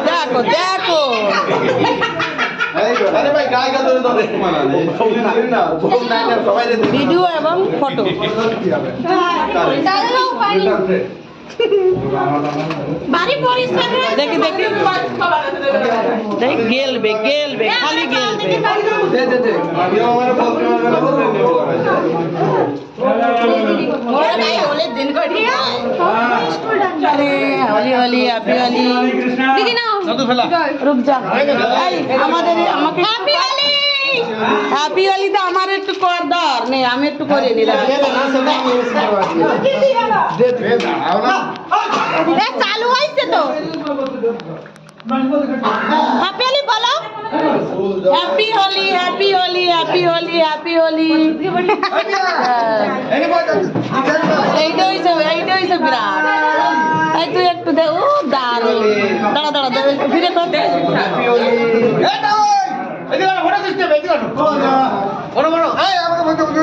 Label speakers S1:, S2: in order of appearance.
S1: দেখো দেখো ভিডিও এবং ফটো দেখি দেখি দেখ গেলবে গেলবে খালি গেলবে होली होली हैप्पी होली रुक जा আমাদের আমাকে হ্যাপি হোলি হ্যাপি হোলি তো আমার একটু করদার নেই আমি একটু করে নিলাম চালু হইছে তো হ্যাপি হোলি বলো happy Holi happy Holi happy Holi happy Holi এইটা হইছে বিরাট এই তুই একটু দে ও দাঁড়া দাঁড়া দাঁড়া ফিরে কর হ্যাপি হোলি এই দাও এই দাও ফটো দিতে